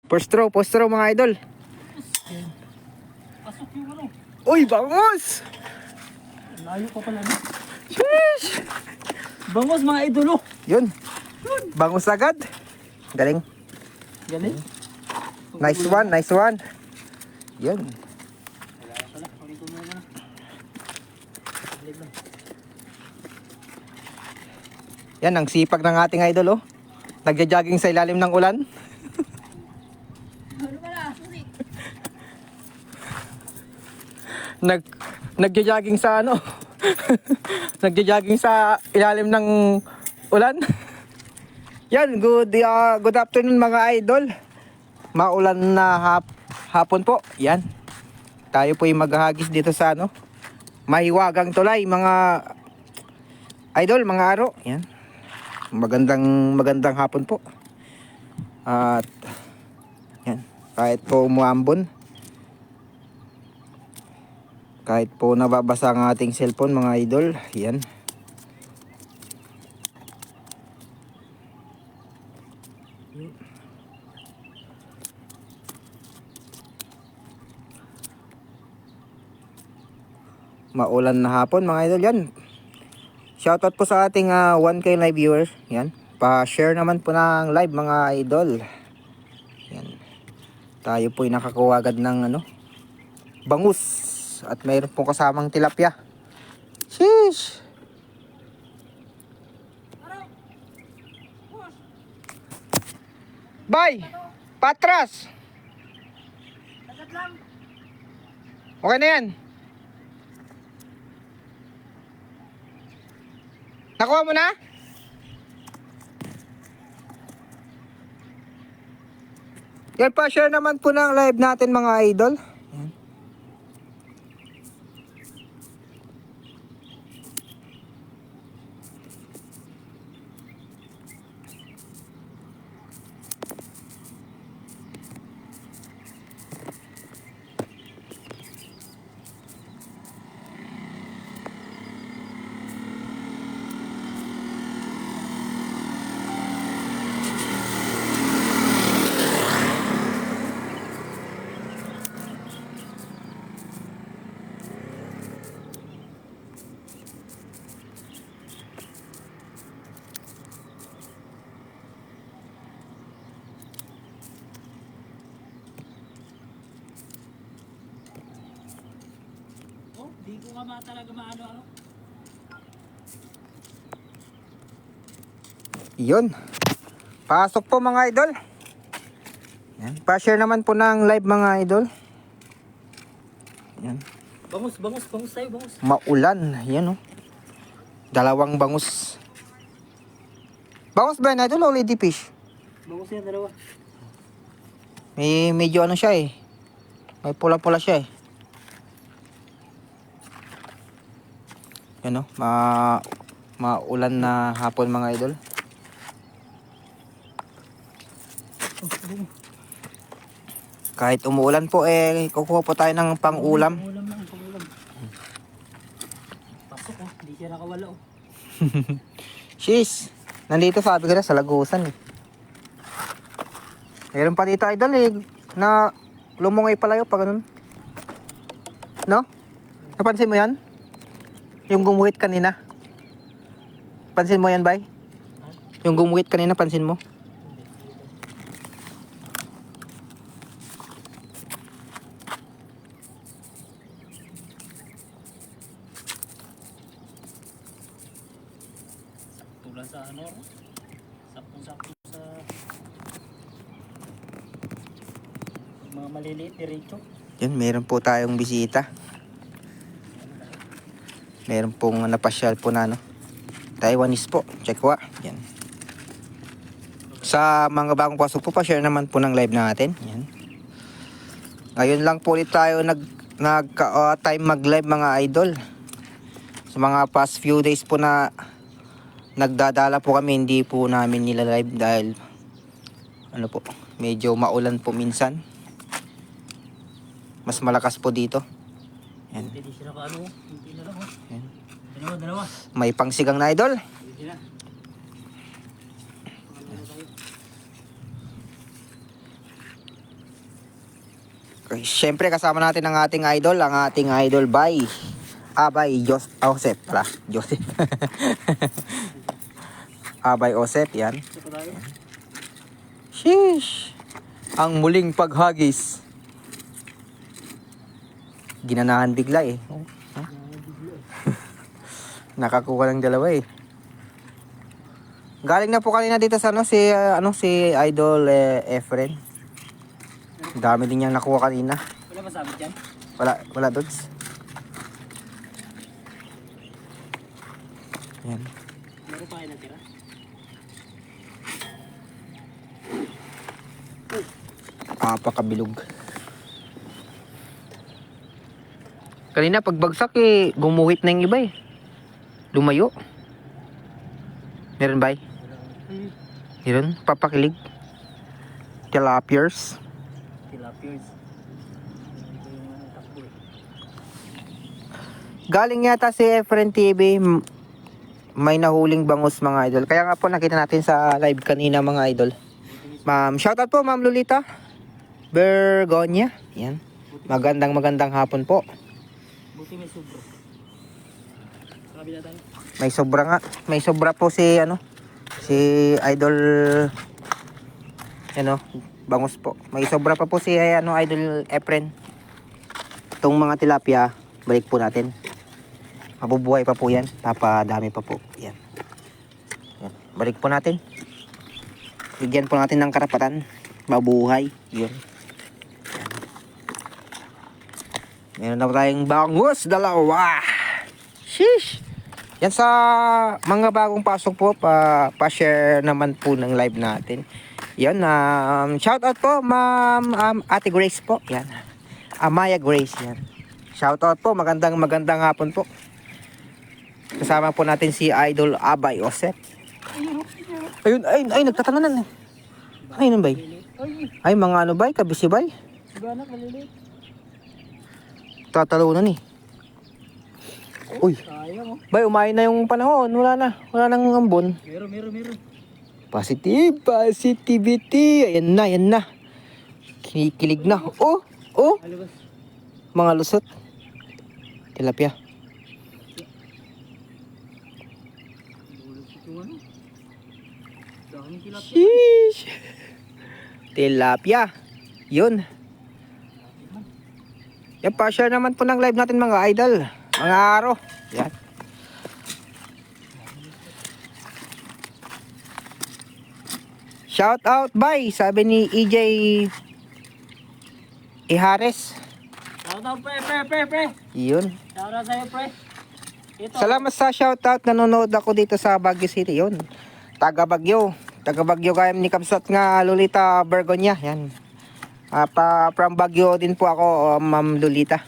First throw mga idol. Pasok yung ano. Uy, bangos! Layo pa pala. No? Sheesh! Bangos mga idolo. Yun. Bangus agad. Galing. Galing. Nice one. Yun. Wala na pala. Kunin ko muna. Balik lang. Yan ang sipag ng ating idol oh. Nagja-jogging sa ilalim ng ulan. Nagja-jogging sa ano? Nagja-jogging sa ilalim ng ulan. Yan, good afternoon mga idol. Maulan na hapon po. Yan. Tayo po yung maghahagis dito sa ano? Mahiwagang tulay mga idol, mga aro. Yan. Magandang hapon po. At yan, kahit po umuambon, kahit po nababasa ang ating cellphone mga idol, yan. Maulan na hapon mga idol yan. Shoutout po sa ating 1K live viewers. Yan. Pa-share naman po ng live mga idol. Yan. Tayo po ay nakakuha agad ng ano, bangus. At mayroon pong kasamang tilapia. Sheesh! Bye! Patras! Okay na yan. Nakuha mo na? Yan, pa-share naman po ng live natin mga idol. Di ko nga talaga maano. Yun. Pasok po mga idol. Yan. Pa-share naman po ng live mga idol. Yan. Bangus tayo, bangus. Maulan. Yan oh. Dalawang bangus. Bangus ba yan idol o lady fish? Bangus yan, dalawa. May medyo ano siya eh. May pula-pula siya eh. Yan oh. Maulan na hapon mga idol. Kahit umuulan po eh, kukuha po tayo ng pang-ulam. Ulam lang, pang-ulam. Pasok oh, hindi siya nakawala oh. Sheesh, nandito sabi ko na sa lagusan eh. Meron pa dito idol eh, na lumungay pala yun pag ganun. No? Napansin mo yan? Yung gumuhit kanina. Pansin mo yan, bay? Yung gumuhit kanina, pansin mo? Tulan sa ano? Saktong-sakto sa mga maliliit, diretso. Yan, meron po tayong bisita. Meron pong napasyal po na ano, Taiwanese po. Check wa. Yan. Sa mga bagong pasok po, pa-share naman po ng live natin. Yan. Ngayon lang po ulit tayo time mag-live mga idol. Sa mga past few days po na nagdadala po kami, hindi po namin nila-live dahil ano po, medyo maulan po minsan. Mas malakas po dito. Yan. Hindi siya nakaano, hindi na lang oh. Yan. Dalawa. May pangsigang na idol. Hindi na. Siyempre kasama natin ang ating idol by Joseph pala. Joseph. Abay Joseph, yan. Ito pa tayo. Sheesh. Ang muling paghagis. Ginanahan bigla eh. Oh, ha? Nakakuha ng dalawa eh. Galing na po kanina dito sa si Idol Efren. Dami din niyang nakuha kanina. Wala ba sabit dyan? Wala dods. Yan. Meron pa kayo natira? Apakabilog. Kanina pagbagsak eh, gumuhit na yung iba eh. Lumayo. Meron ba? Meron? Papakilig. Tilapiers. Tilapiers. Ito yung takbo eh. Galing yata si Efren TV, may nahuling bangus mga idol. Kaya nga po nakita natin sa live kanina mga idol. Ma'am, shoutout po Ma'am Lolita Bergonia. Yan. Magandang hapon po. Buti may sobro. Sabi na tayo. May sobra nga. May sobra po si Idol bangus po. May sobra pa po si Idol Efren. Itong mga tilapia, balik po natin. Mabubuhay pa po yan. Papadami pa po. Yan. Yan. Balik po natin. Bigyan po natin ng karapatan. Mabuhay. Yun. Meron na po tayong bangus. Dalawa. Sheesh. Yan sa mga bagong pasok po. Pa-share naman po ng live natin. Yan. Shout out po Ma'am Ate Grace po. Yan. Amaya Grace. Yan. Shout out po. Magandang hapon po. Kasama po natin si Idol Abay Joseph. Ayun, nagtatananan eh. Ayun bay. Ay, mga ano bay, kabisi bay. Ganak, maliliit. Tatalunan eh. Uy, Sayang oh. bay, umain na yung panahon. Wala nang ambon. Meron. Positivity. Ayan na. Kinikilig na. Oh, Alabas. mga lusot. Tilapia. Bulusot yung ano. Daming tilapia. Sheesh. Tilapia. Yun. Yan, pa-share naman po ng live natin mga idol. Mga araw. Yan. Shout out bye, sabi ni EJ Ihares. Shoutout pre. Yun. Shoutout sa'yo pre. Ito. Salamat sa shoutout. Nanonood ako dito sa Baguio City. Yun. Taga Baguio kaya ni Kapsat nga Lolita Bergonia. Yan. From Baguio din po ako, Ma'am Lolita.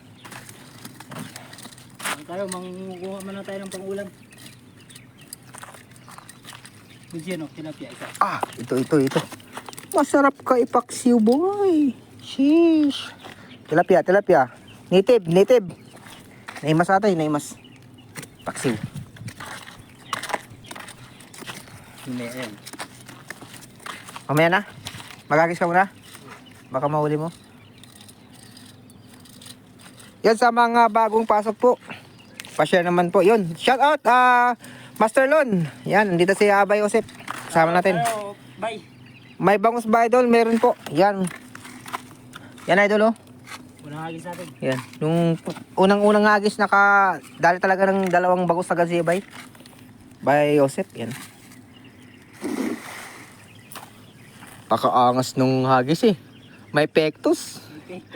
Tayo, mangunguha muna tayo ng pang-ulam. Bigyan o, tilapia isa. Ito. Masarap ka ipaksiw, boy. Sheesh. Tilapia. Native. Naimas atay. Paksiw. Hindi, ayan. Mamaya na. Magagis ka muna. Baka mahuli mo. Yan sa mga bagong pasok po. Pa-share naman po. Yun. Shout out Master Lon. Yan. Dito si Abay Joseph. Kasama natin. Pero, bye. May bangus ba idol? Meron po. Yan. Yan idol oh. Unang hagis natin. Yan. Yung unang agis dali talaga ng dalawang bangus na si Abay. By Joseph. Yan. Pakaangas nung hagis eh. May pectus. Meron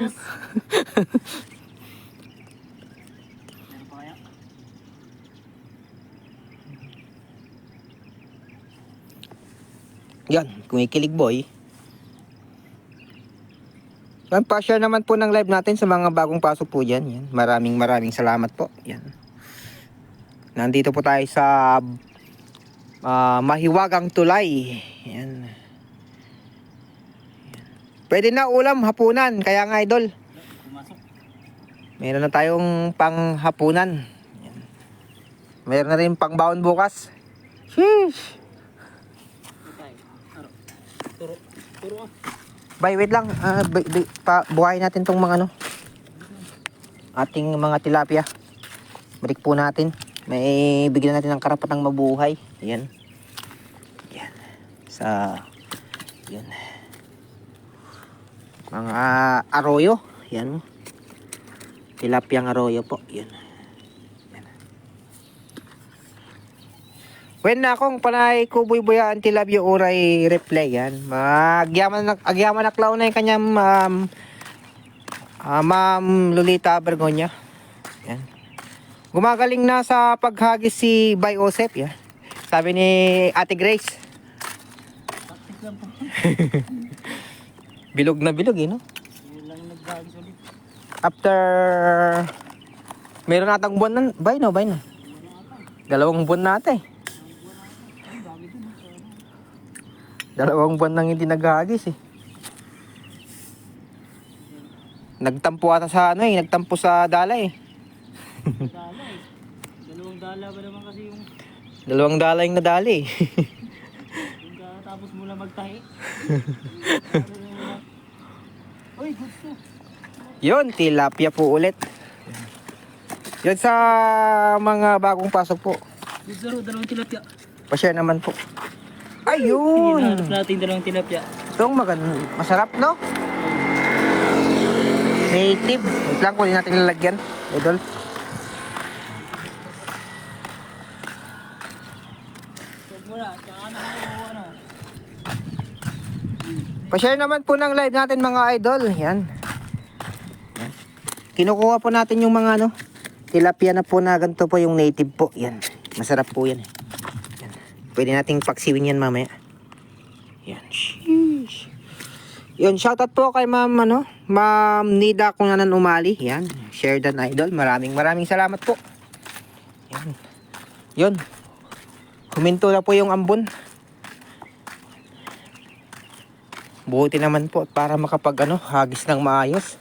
pa kaya? Yan, kumikilig boy. Yan, pa-share naman po ng live natin sa mga bagong pasok po dyan. Yan. Maraming salamat po. Yan. Nandito po tayo sa Mahiwagang Tulay. Yan. Pwede na ulam, hapunan. Kaya nga idol, Pumasok. meron na tayong panghapunan. Yan. Meron na rin pang baon bukas. Sheesh. Ito tayo. Aro. Turo ka. Bay, wait lang. Buhayin natin tong mga ano. Ating mga tilapia. Balik po natin. May bigyan natin ng karapatang mabuhay. Ayan. Ayan. Ayan. Mga arroyo. Ayan. Tilapiyang arroyo po. Ayan. When na akong panay kuboy-buyaan tilapia uray replay yan. Agyaman na klaw na yung kanyang Ma'am Lolita Bergonya. Yan. Gumagaling na sa paghagis si Bay Osep. Yan. Sabi ni Ate Grace. Taktik lang po. Bilog na bilog eh, no? Yun lang naghagis ulit. After meron natang buwan na, bay no. 2 buwan na ata eh. 2 buwan nang hindi naghagis eh. Nagtampo ata sa ano eh, nagtampo sa dala eh. Dala eh. 2 dala ba naman kasi yung 2 dala yung nadali eh. yung tapos mula magtahi. Uy, gusto. Yun, tilapia po ulit. Yun sa mga bagong pasok po. Gusto, 2 tilapia. Pa-share naman po. Hinahanap Ayun! natin 2 tilapia. Itong masarap no? Native. Wait lang, kunin natin lalagyan. Idol. Huwag mo na, tsaka na ano. Pa-share naman po ng live natin mga idol. Yan. Kinukuha po natin yung mga ano, tilapia na po na ganito po yung native po. Yan. Masarap po yan. Yan. Pwede nating paksiwin yan mamaya. Yan. Sheesh. Yun, shoutout po kay Ma'am Nida kung nanan umali. Yan. Share dan idol. Maraming salamat po. Yan. Yun. Huminto na po yung ambon. Buti naman po para makapag hagis ng maayos.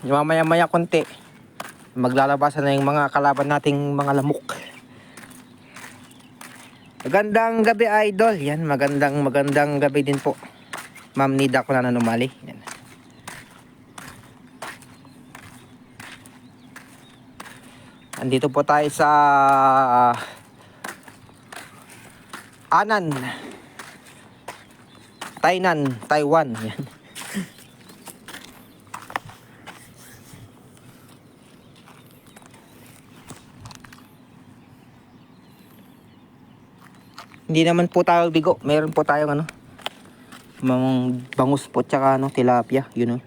Mamaya-maya konti, maglalabasan na yung mga kalaban nating mga lamok. Magandang gabi idol. Yan, magandang gabi din po. Ma'am Nida ko na nanumali. Yan. Andito po tayo sa Anan, Tainan, Taiwan. Yan. Hindi naman po tayo bigo. Meron po tayong mga bangus po tsaka tilapia, yun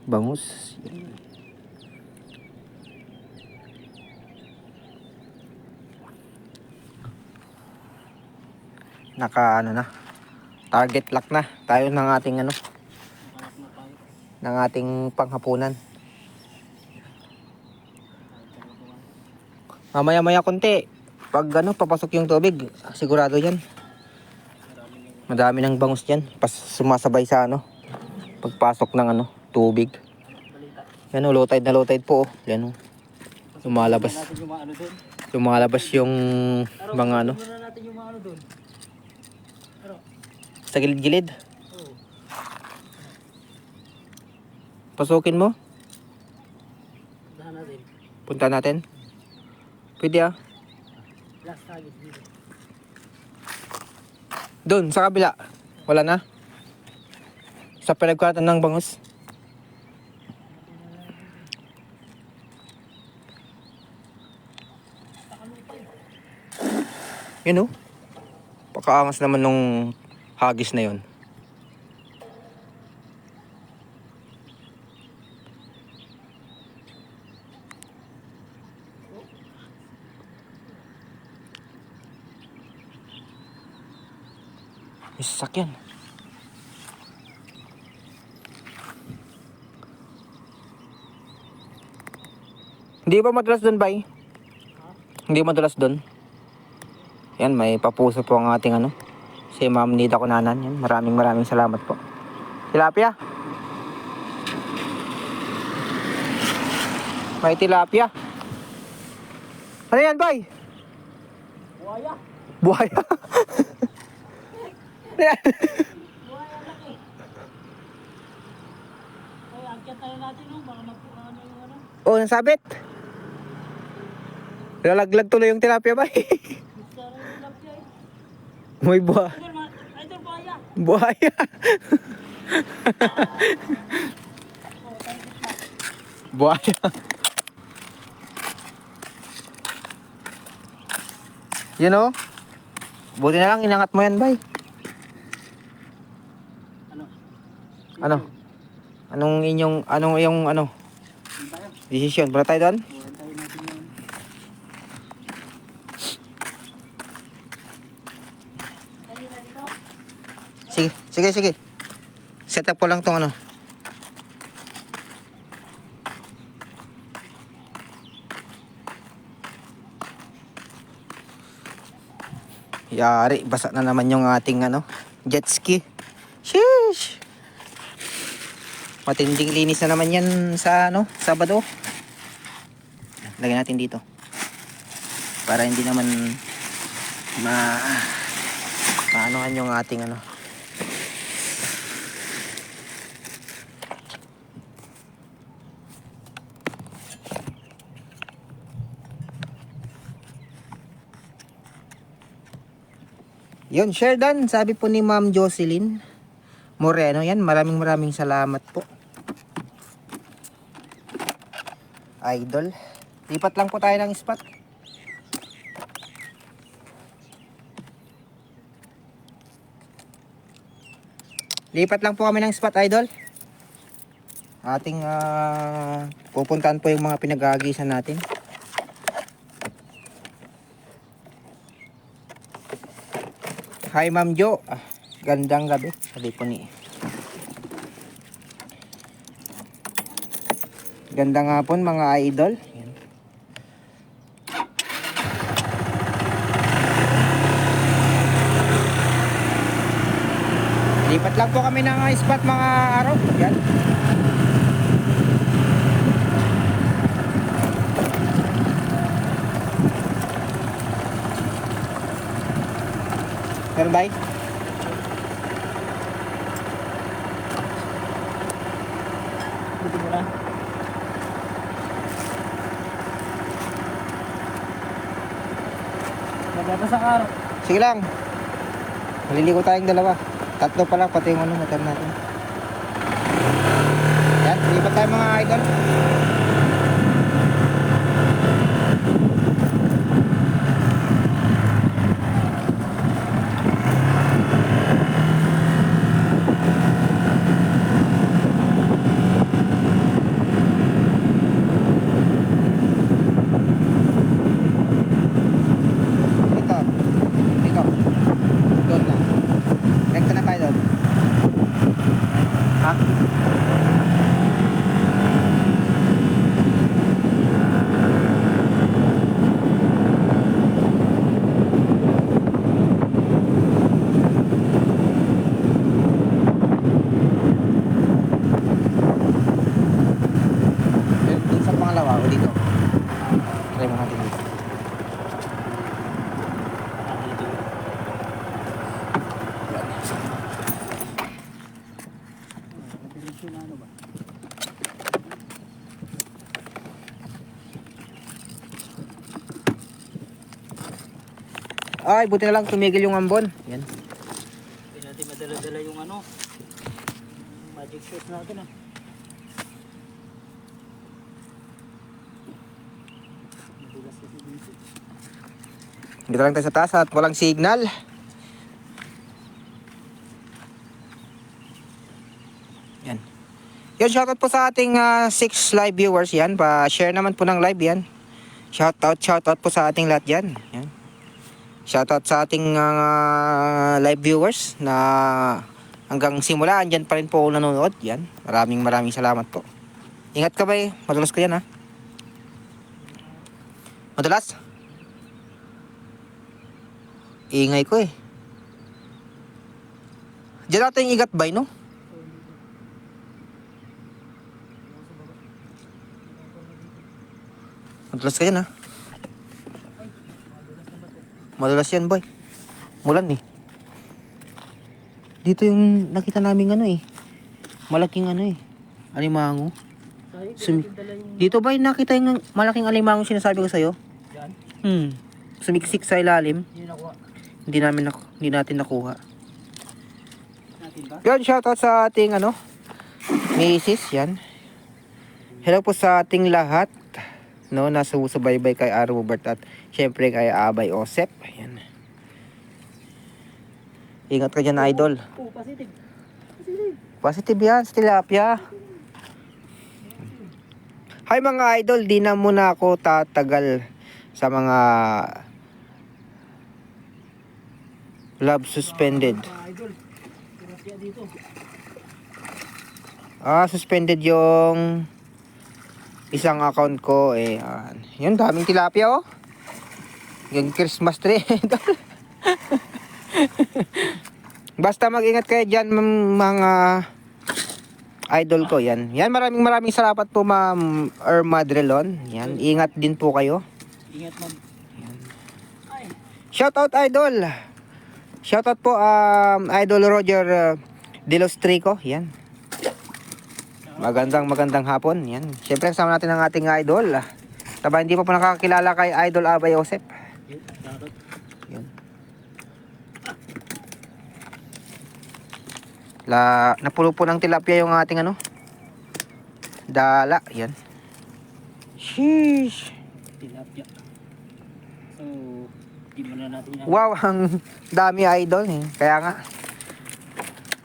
bangus. Naka na. Target lock na tayo ng ating ng ating panghapunan. Mamaya-maya konti. Pag papasok yung tubig, sigurado yan. Madami ng bangus yan. Sumasabay sa pagpasok ng tubig. Yan low tide na low tide po. Yan lumalabas. Lumalabas yung mga natin yung mga doon. sa gilid-gilid. Pasukin mo. Punta natin. Pwede Last hagis dito. Doon, sa kabila. Wala na. Sa pinagkuhatan ng bangus. Yun pakaangas naman nung hagis na yun. May sasakyan. Hindi ba madalas doon, bay? Hindi madalas doon. Yan, may papuso po ang ating si Ma'am Nida Kunanan. Yan, maraming salamat po. Tilapia. May tilapia. Ano yan, bay? Buhaya. Buhaya. Buhay ang laki. Ay, angkat tayo natin no, baka magpuano yung ano. Oh, nasabit. Lalaglag tuloy yung tilapia ba? Gusto rin yung lapya eh. May Idol, buhaya. buhaya. Oh, tayo kita. Buhaya. You know? Buti na lang inangat mo yan, bay. Ano? Ano? Anong iyong Ano tayo? desisyon? Para tayo doon? Buhay tayo natin yun. Kanina dito? Sige. Set up ko lang tong ano. Yari, basa na naman yung ating ano, jet ski. Sheesh! Matinding linis na naman yan sa ano, Sabado. Lagyan natin dito. Para hindi naman maanohan yung ating ano. Yun, share done. Sabi po ni Ma'am Jocelyn Moreno yan. Maraming salamat po. Idol. Lipat lang po tayo ng spot. Lipat lang po kami ng spot, idol. Ating pupuntahan po yung mga pinag-aagisan natin. Hi Ma'am Jo. Gandang gabi. Sabi po ni. Gandang hapon mga idol. Yan. Lipat lang po kami ng spot mga araw. Yan. Meron ba? Dito mo na. Magbabasa ka araw. Sige lang. Maliligo tayong dalawa. Tatlo pala pati yung ano, motor natin. Yan, lipat tayo mga idol. Dito. Doon na. Rekta na tayo doon. Ha? Doon sa pangalawa o dito. Try mo natin dito. Dito. Diretso na ano ba? Ay, buti na lang tumigil yung ambon. Yan. Hindi natin madala-dala yung ano. Magic shoes natin ah. Madulas kasi dito. Dito lang tayo sa taas at walang signal. Yan. Yan, shoutout po sa ating 6 live viewers yan. Pa-share naman po ng live yan. Shoutout po sa ating lahat yan. Yan. Shoutout sa ating live viewers na hanggang simula andyan pa rin po nanonood. Yan. Maraming salamat po. Ingat ka ba eh. Madulas ko yan ha. Madulas? Ingay ko eh. Diyan natin yung igat bay no? Madulas ka yan ha. Madulas yan boy. Mulan eh. Dito yung nakita namin ano eh. Malaking ano eh. Alimango. Tayo, Sumi- dala yung Dito ba yung nakita yung malaking alimango sinasabi ko sa'yo? dyan. Sumiksik sa ilalim. Hindi nakuha. Hindi natin nakuha. Natin ba? Yan, shoutout sa ating misis, yan. Hello po sa ating lahat. No, nasa subaybay kay Robert at syempre kay Abay Osep. Ayan. Ingat ka dyan, idol. Oo, positive. Positive yan, sa tilapia. Hi mga idol, di na muna ako tatagal sa mga love suspended. Idol. Tilapia dito. Suspended yung isang account ko eh. Yun, daming tilapia oh. Yung Christmas tree. Basta mag-ingat kayo dyan mga idol ko. Yan. Yan, maraming salamat po Ma'am Madrelon. Yan, ingat din po kayo. Ingat ma'am. Shoutout idol. Shoutout po Idol Roger De Los Trico. Yan. Magandang hapon. Yan. Siyempre kasama natin ang ating idol. Taba hindi pa po nakakakilala kay Idol Abay Josep. Shoutout. Yan. Napulo po ng tilapia yung ating dala. Yan. Sheesh. Tilapia. So, di mo na natin yan. Wow, ang dami idol eh. Kaya nga.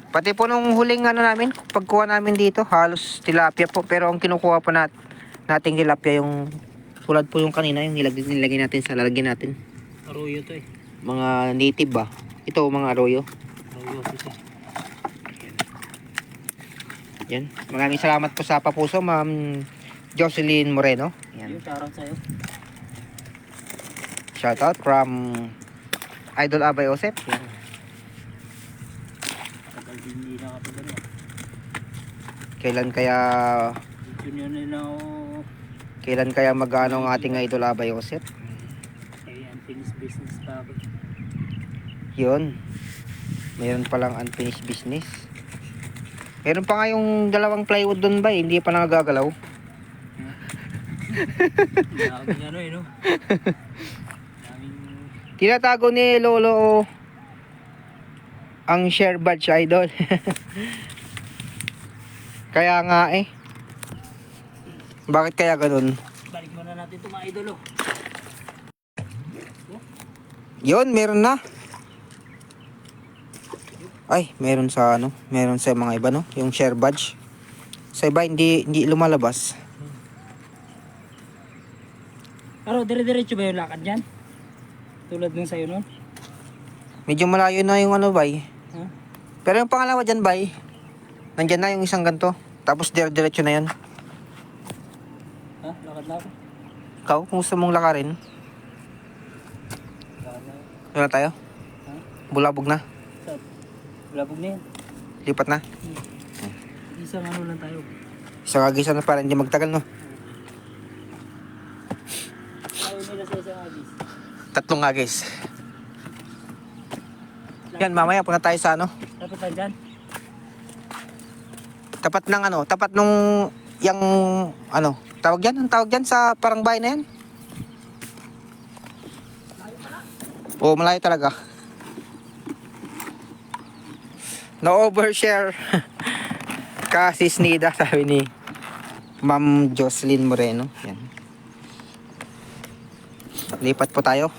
Pati po nung huling namin, pagkuha namin dito, halos tilapia po. Pero ang kinukuha po nating tilapia yung tulad po yung kanina, yung nilagay natin sa lalagyan natin. Arroyo to eh. Mga native ba? Ito, mga arroyo. Arroyo to eh. Yan. Maraming salamat po sa papuso, Ma'am Jocelyn Moreno. Yan. Yung shoutout sa'yo. Shoutout from Idol Abay Josep. Yan. Tagal din hindi nakapagano. Kailan kaya Junior nila ako. kailan kaya mag-ano ang ating Idol Abay Josep? Kaya unfinished business pa ako. Yun. Mayroon palang unfinished business. Meron pa nga yung dalawang plywood doon ba, hindi pa nagagalaw. Daming ano eh no. Daming Tinatago ni Lolo ang share badge idol. Kaya nga eh. Bakit kaya ganun? balik muna natin ito mga idolo. Yun, meron na. Ay, meron sa meron sa mga iba yung share badge. Sa iba hindi lumalabas. Pero dire-diretso ba yung lakad dyan? Tulad nung sa'yo nun? Medyo malayo na yung bay. Ha? Pero yung pangalawa dyan bay, nandyan na yung isang ganto. Tapos diretso na yun. Ha? Lakad na ako. Ikaw, kung gusto mong lakarin, Lakad na ako. doon na tayo. Ha? Bulabog na. Stop. Labog na yan. Lipat na. Isang ano lang tayo. Isang agisan na para hindi magtagal Tayo nila sa isang agis. 3 agis. Yan, mamaya punta tayo sa Dapat lang dyan. tapat ng tapat nung yung tawag dyan sa parang bahay na yan. Oo, malayo talaga. No overshare. Kasi snida, sabi ni Ma'am Jocelyn Moreno. Yan. Lipat po tayo.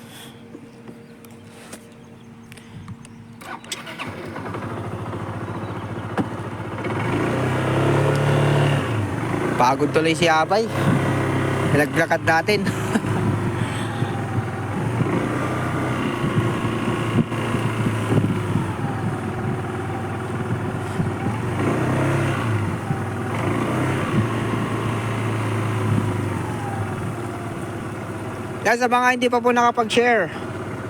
Pagod tuloy si Abay. Naglakad natin. Yan, sa mga hindi pa po nakapag-share,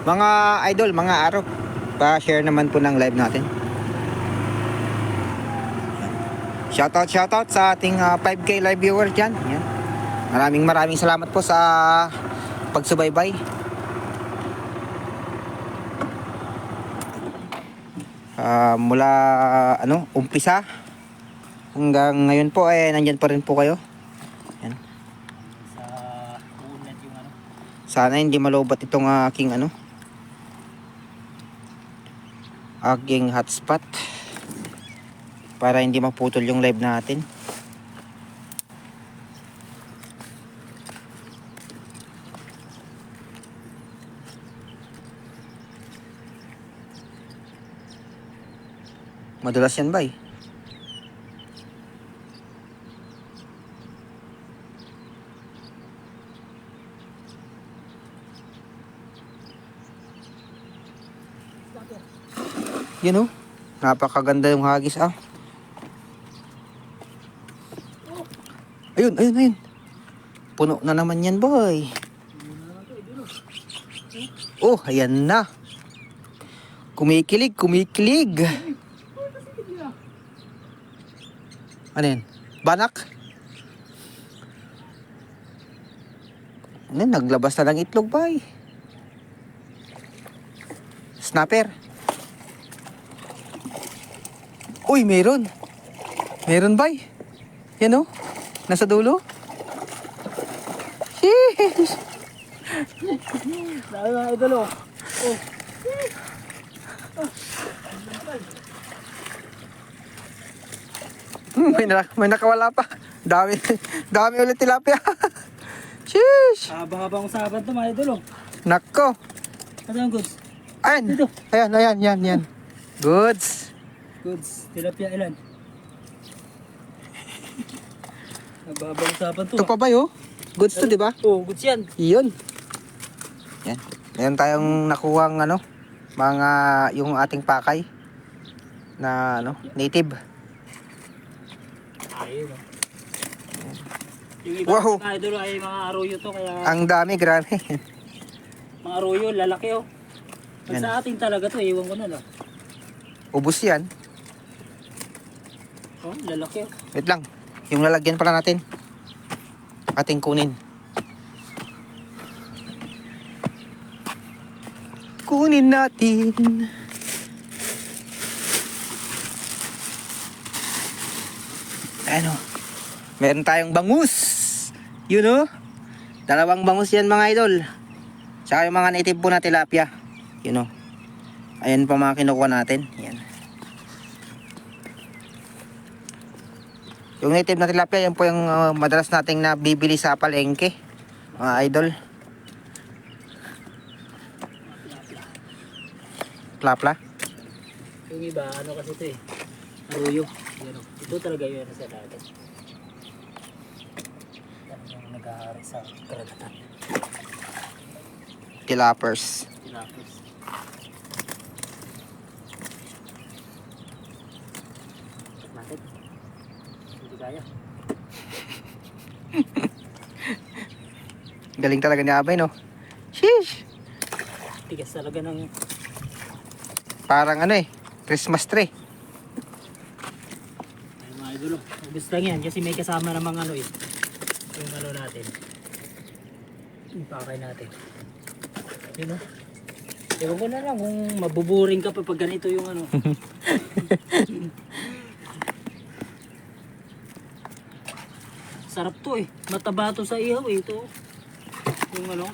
mga idol, mga araw, pa-share naman po ng live natin. Shoutout sa ating 5K live viewers dyan. Yan. Maraming salamat po sa pagsubaybay. Mula umpisa hanggang ngayon po nandyan pa rin po kayo. Yan. Sa uunat yung ano. Sana hindi malobat itong aking hotspot para hindi maputol yung live natin. Madulas yan ba eh? Yun oh. Napakaganda yung hagis ah. Ayun, ayun, ayun. Puno na naman yan boy. Oh, ayan na. Kumikilig, kumikilig. Ano yan? Banak? Ano, naglabas na ng itlog bay. Snapper. Uy, meron. Meron bay. Yan oh. Nasa dulo. Sheesh. Dami mga idol oh. Oh. May nakawala pa. Dami, dami ulit tilapia. Sheesh. Habang usapan to mga idol oh. Nako. Ano ang goods? Ayan. Dito. Ayan, ayan, yan, yan. Goods. Goods. Tilapia ilan? Habang usapan to. Ito pa ba yo? Goods to, di ba? Oh, goods yan. Iyon. Yan. Meron tayong nakuhang mga yung ating pakay na native. Ayun oh. Yung iba Wow. mga idol ay mga arroyo to kaya Ang dami, grabe. mga arroyo lalaki oh. Pag Yan. sa atin talaga to, iwan ko na lang. Ubus yan. Oh, lalaki oh. Wait lang. Yung lalagyan pala natin. Ating kunin. Kunin natin. Ano? Meron tayong bangus. Yun oh. Dalawang bangus yan mga idol. Tsaka yung mga native po na tilapia. Yun oh. Ayan pa mga kinukuha natin. Yan. Yung native na tilapia, yan po yung madalas nating nabibili sa palengke. Mga idol. Plapla. Yung iba, ano kasi ito eh. Arroyo. Yan, oh. Ito talaga yun sa dagat. Yan yung nag-aari sa karagatan. Tilapers. Tilapis. Check natin. Hindi kaya. Galing talaga ni Abay, no? Sheesh! Tigas talaga ng... Parang Christmas tree. Ay, mga idol. Gusto lang yan kasi may kasama namang ano eh. Yung ano natin. Yung pakay natin. Yun o. Ewan ko na lang kung mabuburing ka pa pag ganito yung ano. Sarap to eh. Mataba to sa ihaw eh. Ito. Yung ano,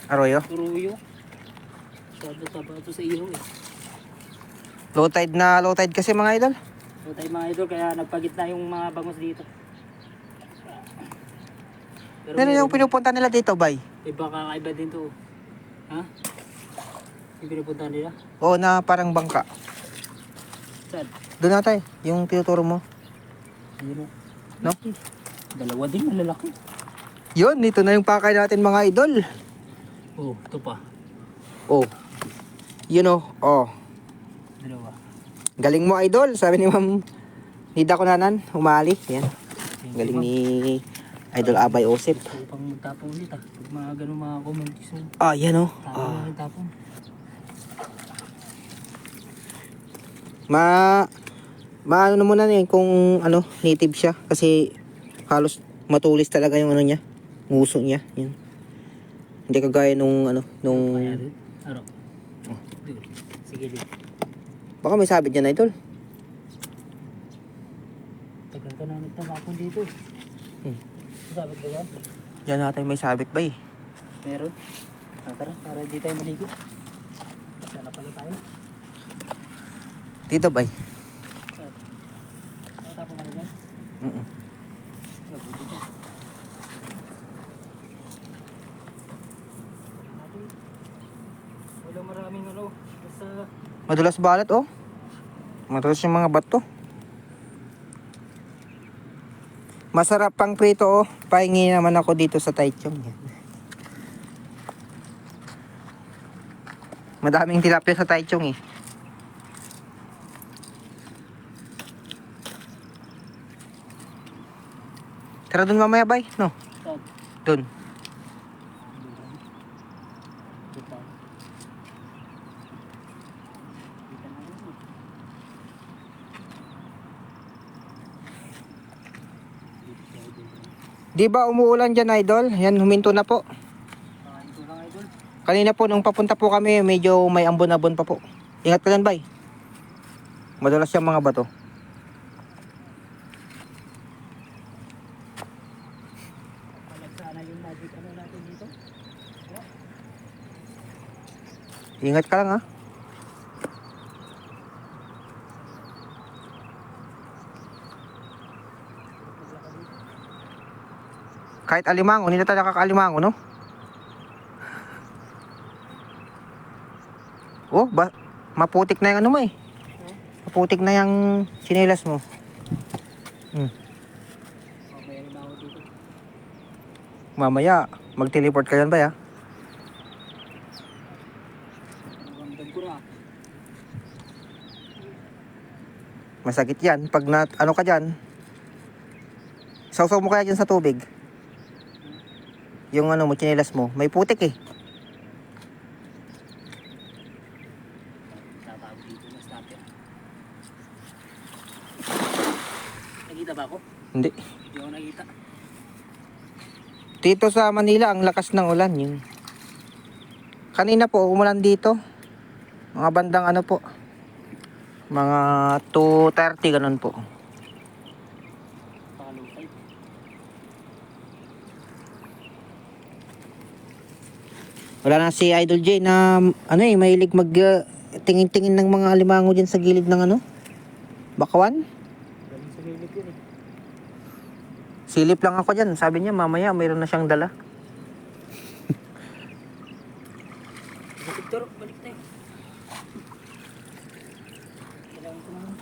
Arroyo. turuyo. Mataba to sa ihaw eh. Low tide kasi mga idol. So tayo mga idol, kaya nagpagitna yung mga bangus dito. Pero Ano yung pinupunta nila dito, bay? iba kakaiba din to. Ha? Yung pinupunta nila? Oo, na parang bangka. Saan? Doon natin, yung tinuturo mo. Ayun o. No? Dalawa din, malalaki. Yun, dito na yung pakay natin mga idol. Oh, ito pa. Oh. Yun oh. Oh. Dalawa. Galing mo idol, sabi ni Ma'am Nida Kunanan, umali. Yan. Galing ni Idol Abay Osip. Gusto ko pang magtapon ulit ah. Pag mga ganun mga comments mo. Ah, yan oh. Tapon na rin tapon. Maano na muna kung native siya kasi halos matulis talaga yung niya, nguso niya. Yan. Hindi kagaya nung Kaya rin. Ano? Oh. Sige din. Baka may sabit yan, idol. Tagal ka na nagtabakon dito. Sabit ba yan? Diyan natin may sabit ba eh. Meron. Tara, para di tayo maligo. Sana pala tayo. Dito ba eh? Tapos ka na dyan? Dito. Wala maraming ano. Basta Madulas balat oh. Madulas yung mga bato. Masarap pang prito oh. Pahingi naman ako dito sa Taichung. Yan. Madaming tilapia sa Taichung eh. Tara dun mamaya bay, no? saan? Dun. Dito. Di ba umuulan dyan, idol? Yan, huminto na po. Ito lang idol. Kanina po, nung papunta po kami, medyo may ambon-ambon pa po. Ingat ka dyan, bay. Madulas yung mga bato. Palag sana yung magic ano natin dito. Ingat ka lang, ha? Kahit alimango, hindi na tayo nakakaalimango, no? Oh, maputik na yung ano mo eh. Maputik na yung sinelas mo. May ano na ako dito. Mamaya, mag-teleport ka yan ba, ya? Ramdam ko na. Masakit yan. Pag na, ano ka dyan, sausaw mo kaya dyan sa tubig. Yung ano mo, chinelas mo, may putik eh. Tatawag dito na snapper. Nakita ba ako? Hindi. Hindi ako nakita. Dito sa Manila, ang lakas ng ulan. Yun. Kanina po, umulan dito. Mga bandang ano po. Mga 2:30, ganun po. Pakalutay. Wala na si Idol J na ano eh, mahilig mag tingin-tingin ng mga alimango dyan sa gilid ng ano, bakawan. Galing sa gilid yun eh. Silip lang ako dyan. Sabi niya mamaya mayroon na siyang dala. Victor, balik tayo. Kailangan ko naman.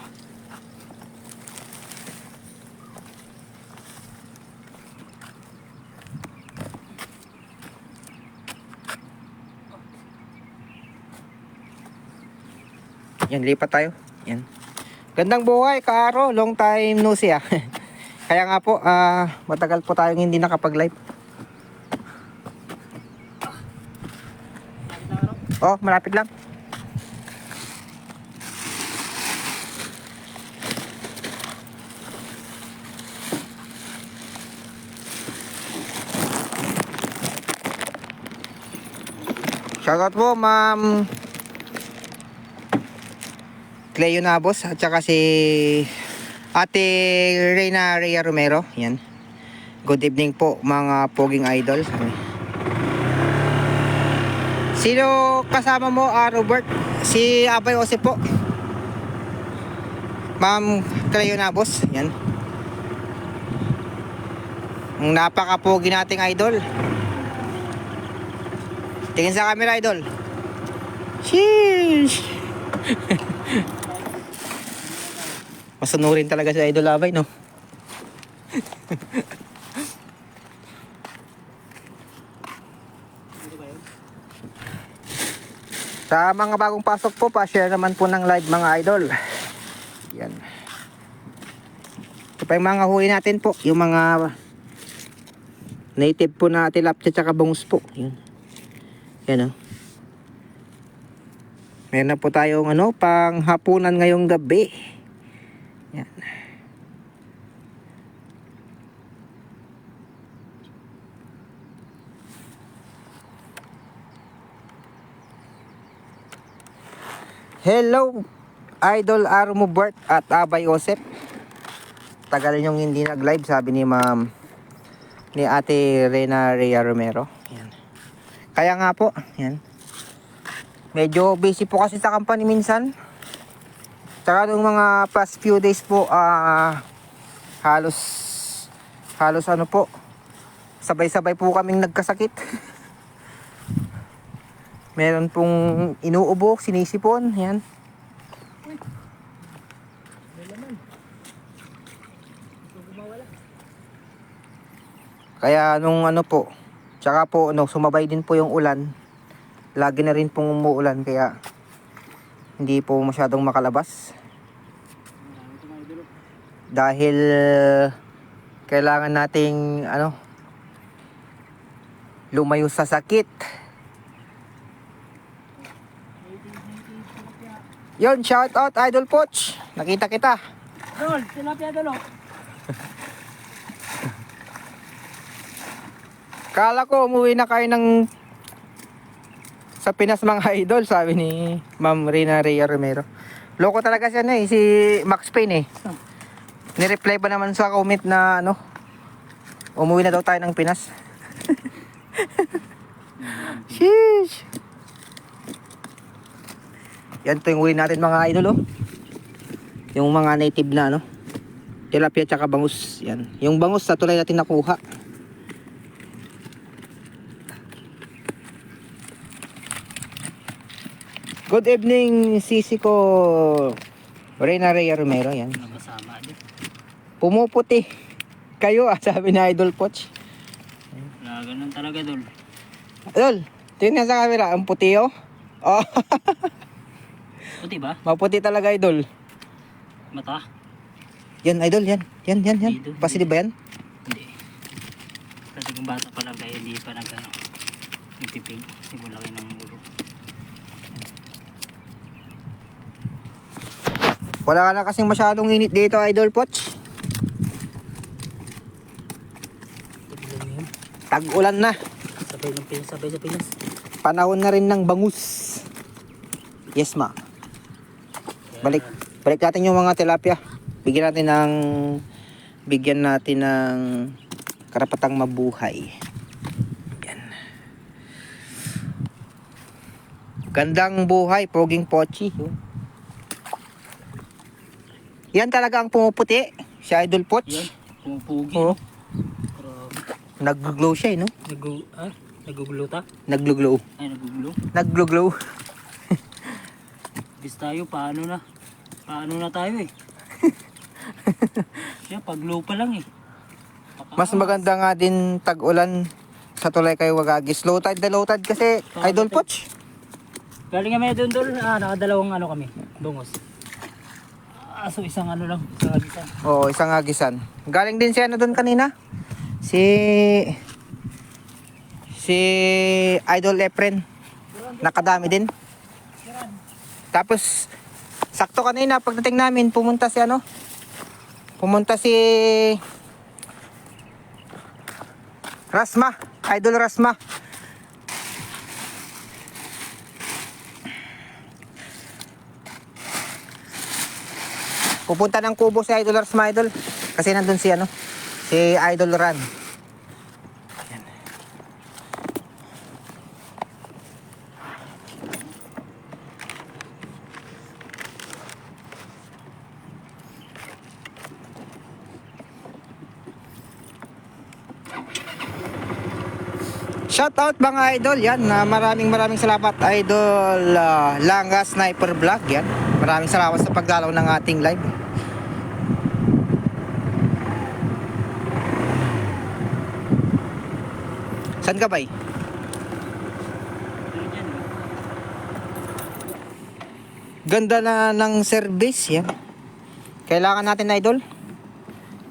Yan, lipat tayo. Yan. Gandang buhay, Kaaro. Long time no see ah. Kaya nga po, matagal po tayong hindi nakapag-live. Oh, malapit lang. Shoutout po, Ma'am Cleo Nabos at saka si Ate Reyna Rhea Romero. Yan. Good evening po mga poging idol. Sino kasama mo, Robert? Si Abay Jose po. Ma'am Cleo Nabos. Yan. Ang napaka-pogi nating idol. Tingin sa camera, idol. Sheesh. Masunurin talaga si Idol Abay, no? Sa mga bagong pasok po, pa-share naman po ng live mga idol. Yan. Ito pa yung mga huli natin po. Yung mga native po na tilapia tsaka bangus po. Yan. Yan, oh. Meron na po tayong ano, pang hapunan ngayong gabi. Yan. Hello Idol Armo Bert at Abay Josep. Tagal yung hindi nag-live, sabi ni ma'am, ni Ate Rena Rhea Romero. Yan. Kaya nga po, yan. Medyo busy po kasi sa company minsan. Tsaka nung mga past few days po, halos ano po, sabay-sabay po kaming nagkasakit. Meron pong inuubo, sinisipon, yan. Kaya nung ano po, tsaka po sumabay din po yung ulan. Lagi na rin pong umuulan kaya hindi po masyadong makalabas. Dahil kailangan nating lumayo sa sakit. Yon, shout out Idol Poch. Nakita kita. Dol, tilapia dolo. Kala ko umuwi na kayo sa Pinas mga idol, sabi ni Ma'am Rina Rhea Romero. Loko talaga siya si Max Payne Ni-reply pa naman sa comment na umuwi na daw tayo ng Pinas. Sheesh. Yan to yung uli natin mga idol Yung mga native na tilapia tsaka bangus. Yan. Yung bangus sa tulay natin nakuha. Good evening, sisi ko Reyna Rhea Romero, yan. Nakasama din. Pumuputi kayo sabi ni Idol Poch. Ganun talaga dol. Idol, tingnan sa camera, ang puti Oh, Puti ba? maputi talaga Idol. Mata? Yan Idol, yan. Dito, Pasilip ba yan? Hindi. Kasi kung bata pa lang kayo, hindi pa nagpiping. Simula kayo ng ulo. Wala ka na kasing masyadong init dito Idol Poch. Tag-ulan na. Sabay ng Pinas, sabay sa Pinas. Panahon na rin ng bangus. Yes ma. Balik natin yung mga tilapia. Bigyan natin ng karapatang mabuhay. Yan. Gandang buhay, poging pochi. Yan talaga ang pumuputi, si Idol Poch. Yan, pumupugi. Oo. Grabe. Nag-glow siya no? Naguguluta? Nag-glow. Ay, nagugulo. Nag-glow. Bis tayo, paano na tayo Siya, pag low pa lang Mas maganda nga din tag-ulan sa tulay kayo wagagis. Low tide kasi Idol Poch. Galing kami doon doon, nakadalawang kami, bungos. So isang lang, isang agisan. Oo, isang agisan. Galing din si doon kanina. Si Idol Efren. Nakadami din. Tapos sakto kanina pagdating namin pumunta si Rasma, Idol Rasma. Pupunta ng kubo si Idol Rasma Idol kasi nandun si Idol Ran. Yan. Shout out mga idol yan. Maraming salamat Idol Langa Sniper Vlog yan. Maraming salamat sa pagdalaw ng ating live. Saan ka ba? Ganda na ng service yan. Kailangan natin Idol.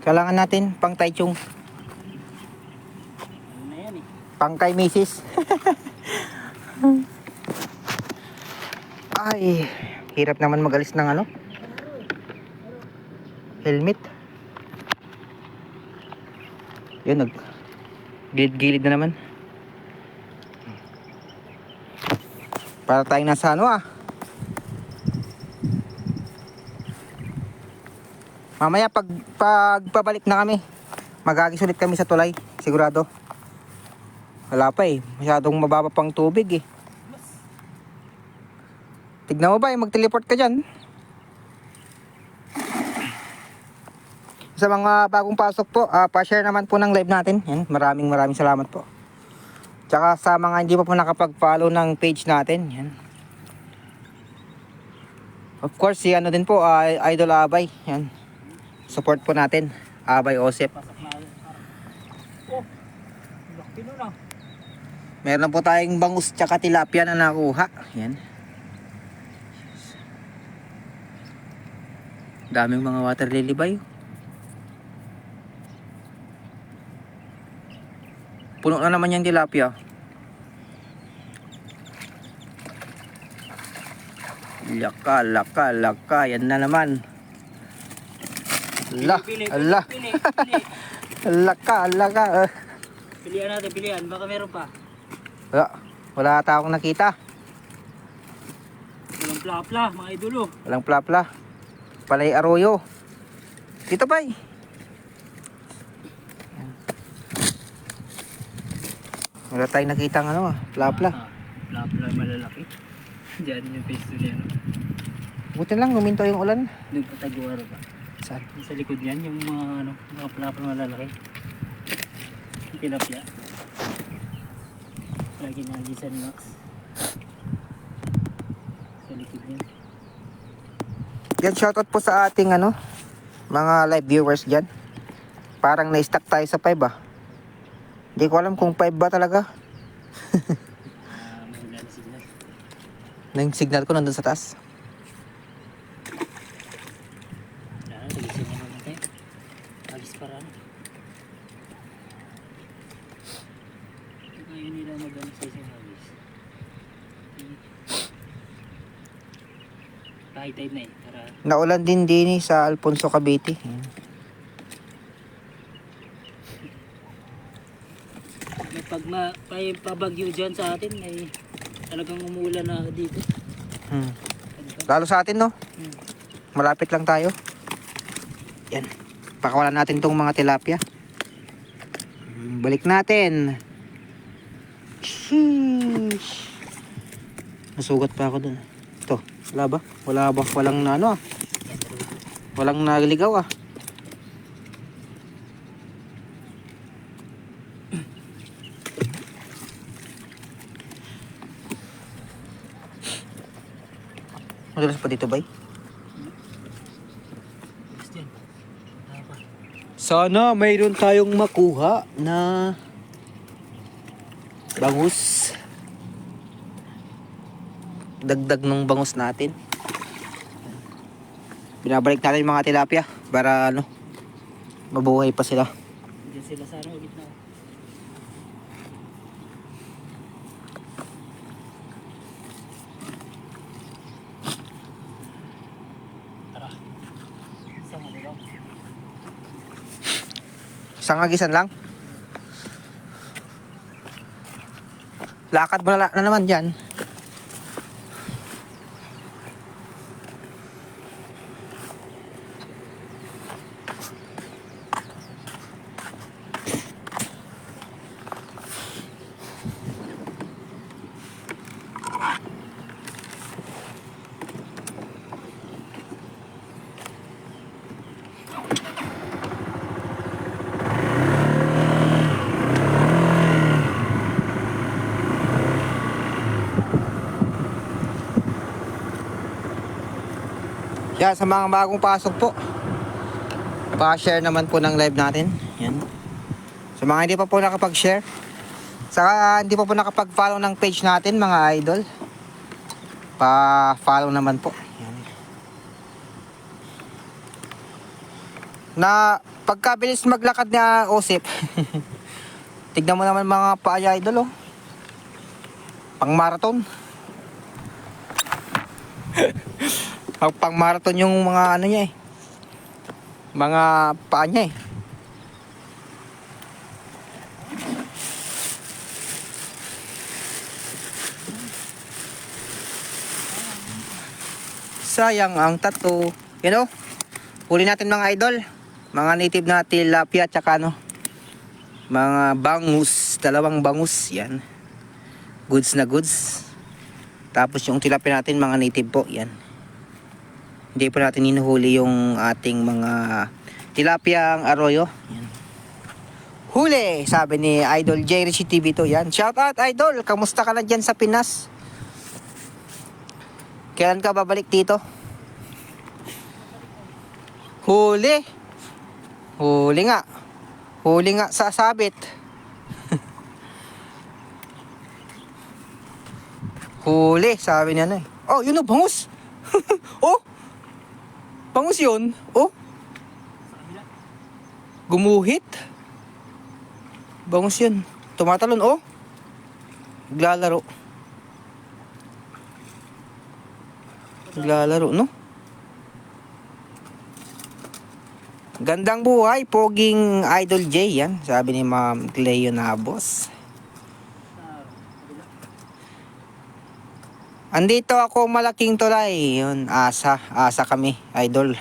Kailangan natin pang taichung. Ano na yan Pang kay misis. Ay, hirap naman magalis ng helmet. Yun, gilid-gilid na naman. Para tayong nasa Mamaya pabalik na kami, magagis ulit kami sa tulay, sigurado. Wala pa eh, masyadong mababa pang tubig eh. Tignan mo ba, mag-teleport ka dyan. Sa mga bagong pasok po, pa-share naman po ng live natin. Yan, maraming salamat po. Tsaka sa mga hindi pa po nakapag-follow ng page natin, yan. Of course, si ano din po, Idol Abay. Yan. Support po natin, Abay Osep. Pasok na. Oh, laki nun ah. Meron po tayong bangus tsaka tilapia na nakuha. Yan. Daming mga water lily bay. Puno na naman yung tilapia. Laka. Yan na naman. Ala. Pili. Laka. Pilihan natin, pilihan. Baka meron pa. Wala ata akong nakita. Walang plapla, mga idolo. Walang plapla. Palay Arroyo. Dito bay. Wala tayong nakita ng plapla. Plapla malalaki. Diyan yung pesto niya. No? Buti lang, guminto yung ulan. Doon pa taguaro pa. Saan? Yung sa likod niyan, yung mga plapla malalaki. Yung tilapia. Lagi na Gisan Max. Sa likod niyan. Yan, shoutout po sa ating mga live viewers dyan. Parang na-stuck tayo sa 5 ah. Hindi ko alam kung 5 ba talaga. Mahula na signal. Yung signal ko nandun sa taas. Tagisan niya naman tayo. Agis para ano. Kaya nila mag-ano sa isang agis. High tide na eh. Para Naulan din sa Alfonso Cavite. may pabagyo dyan sa atin, may talagang umuulan na dito. Lalo sa atin Hmm. Malapit lang tayo. Yan. Pakawalan natin tong mga tilapia. Balik natin. Sheesh. Nasugat pa ako dun. Ito, wala ba? Walang walang naligaw ah. Madulas pa dito, bay? Tapos dyan. Pa. Sana mayroon tayong makuha na bangus. Dagdag ng bangus natin. Binabalik natin yung mga tilapia para mabuhay pa sila. Dyan sila sa gitna. Tara. Isang lang. Isang agisan lang. Lakad mo na naman dyan. Yan, sa mga bagong pasok po, pa-share naman po ng live natin. Yan. Sa mga hindi pa po nakapag-share, saka hindi pa po nakapag-follow ng page natin, mga idol, pa-follow naman po. Yan. Na pagkabilis maglakad na Osip, tignan mo naman mga paaya idol, pang marathon. Pang marathon yung mga niya mga paa niya Sayang ang tattoo. Huli natin mga idol. Mga native na tilapia tsaka ano, mga bangus, dalawang bangus, yan. Goods na goods. Tapos yung tilapia natin mga native po, yan. Hindi po natin hinuhuli yung ating mga tilapia ang arroyo. Yan. Huli, sabi ni Idol J. Richie TV to, yan. Shout out Idol, kamusta ka na dyan sa Pinas? Kailan ka babalik dito? Huli. Huli nga. Huli nga sa sabit. Huli, sabi niya na eh. Oh, yun o, bangus. Oh, bangus yun. Oh, gumuhit. Bangus yun. Tumatalon, oh. Naglalaro. Naglalaro, no? Gandang buhay, poging Idol J, yan. Sabi ni Ma'am Cleo Nabos. Andito ako malaking tulay. Yun, asa kami, idol.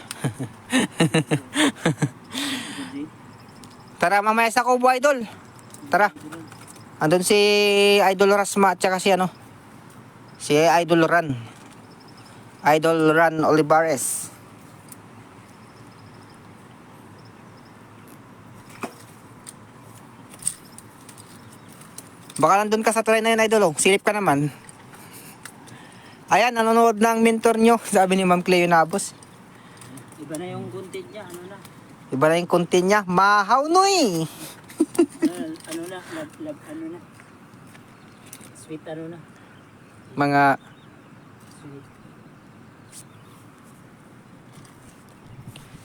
Tara, mamaya sa Kubo, idol. Tara. Andun si Idol Rasma at saka si ano? Si Idol Ran. Idol Ran Olivares. Baka nandun ka sa tulay na yun, idol. Oh. Silip ka naman. Ayan, nanonood ng mentor nyo. Sabi ni Ma'am Cleo Nabos. Iba na yung content niya, ano na. Iba na yung content niya. Mahaw no eh. Ano na, love, ano na. Sweet, ano na. Mga Sweet.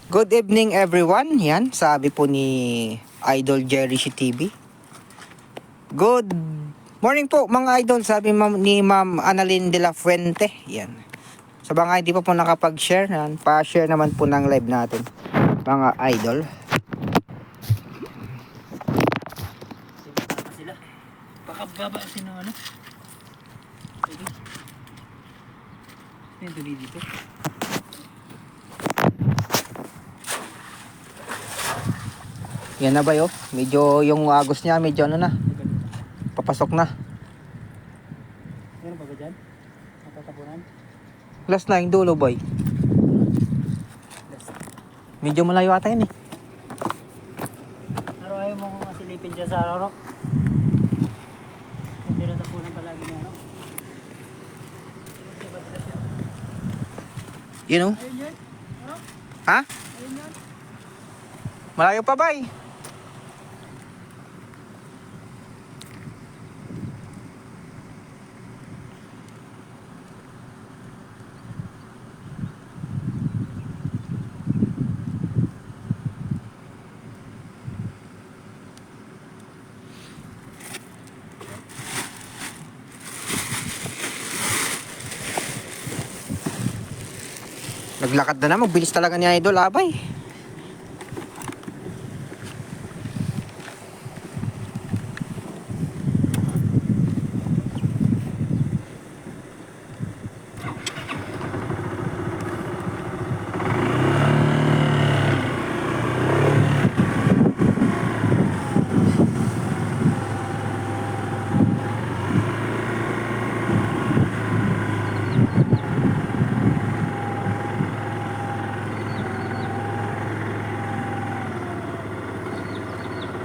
good evening everyone. Yan, sabi po ni Idol Jerry Shi TV. Good morning po mga idol, sabi ni Ma'am Annalyn de la Fuente. Yan. Sa mga hindi pa po nakapag-share, pa-share naman po ng live natin mga idol. Sila. Baka baba sino ano. Ito dito. Yan na ba yo? Medyo yung agos niya, medyo ano na. Papasok na. Meron pa ba dyan? Natatapunan? Last na yung dulo boy. Medyo malayo ata yun eh. Pero ayaw mo kung masilipin dyan sa araw. Hindi natapunan palagi na ano. You know? Ha? Malayo pa ba eh? Naglakad na naman, bilis talaga ni Idol Abay.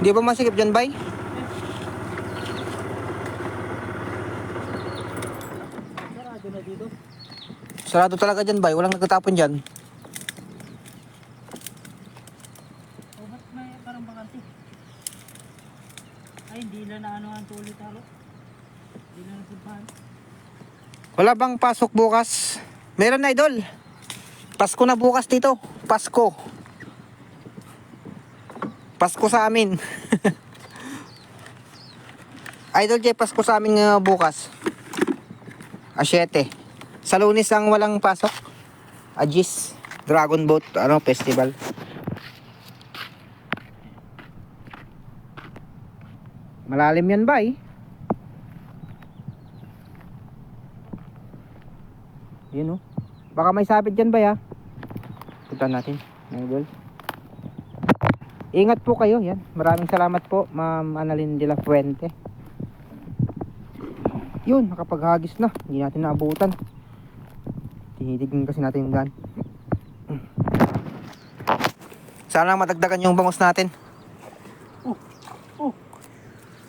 Hindi ba masikip dyan, bay? Sarado na dito. Sarado talaga dyan, bay. Walang nagtatapon dyan. O ba't may parang bakante? Ay hindi na ano ang tuloy talo. Hindi na napuntahan. Wala bang pasok bukas? Meron na, Idol. Pasko na bukas dito. Pasko. Pasko sa amin. Idol J, Pasko sa amin bukas. 7. Sa Lunes ang walang pasok. Agis. Dragon Boat Festival. Malalim yan ba eh? Yun oh. Baka may sabit dyan ba ya? Punta natin. Idol. Ingat po kayo, yan. Maraming salamat po, Ma'am Annalyn de la Fuente. Yun, nakapaghagis na. Hindi natin naabutan. Tinitignan kasi natin yung gun. Sana madagdagan yung bangus natin.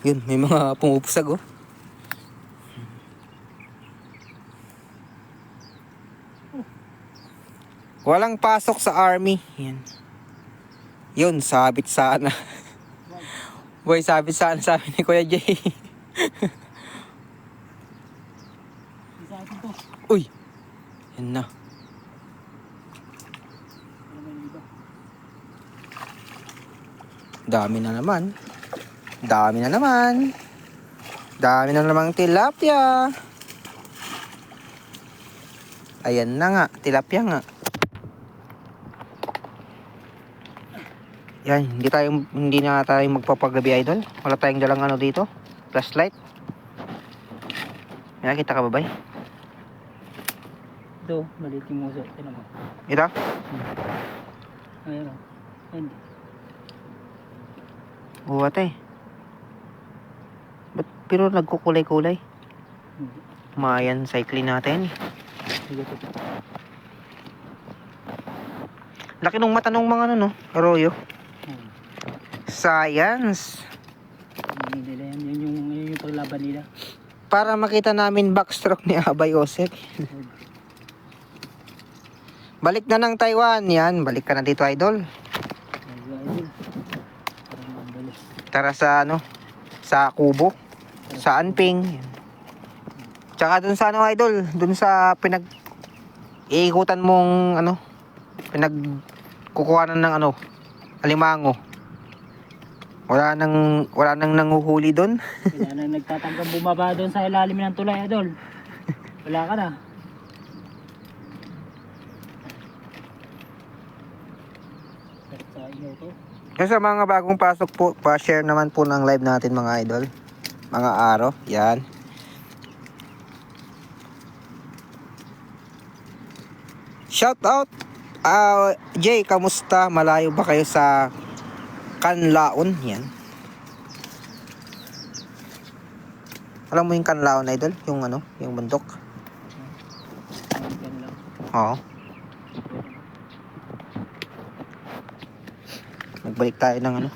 Yun, may mga pumupusag oh. Walang pasok sa army. Yan. Yun, sabit sana. Boy, sabit sana sabi ni Kuya Jay. Isa atin to. Uy. Yan na. Dami na naman. Dami na naman. Dami na namang tilapia. Ayan na nga, tilapia nga. Yan, hindi na tayo magpapagabi, idol. Wala tayong dalang ano dito. Flashlight. May nakita ka ba, bay? Ito, maliit yung muso. Ito naman. Ito? Ayun o. Ayun. Buwat eh. Ba't pero nagkukulay-kulay? Hindi. Mayan cycling natin. Sige ito. Laki nung mata nung mga ano, no? Arroyo. Hmm. Science. Hindi nila yan. Yun yung paglaban nila. Para makita namin backstroke ni Abay Osek. Balik na ng Taiwan. Yan, balik ka na dito, idol. Ayun. Parang mabilis. Tara sa ano? Sa Kubo. Sa Anping. Yan. Tsaka dun sa ano, idol. Dun sa iikutan mong ano? Pinagkukuhanan ng ano? Alimango. Wala nang nanguhuli doon. Kaya na nagtatangkang bumaba doon sa ilalim ng tulay, idol. Wala ka na. Sa inyo to. Yung sa mga bagong pasok po, pa-share naman po ng live natin mga idol. Mga araw, yan. Shout out Jay, kamusta? Malayo ba kayo sa Kanlaon? Yan. Alam mo yung Kanlaon, idol? Yung ano? Yung bundok? Yan lang. Oo. Nagbalik tayo ng ano?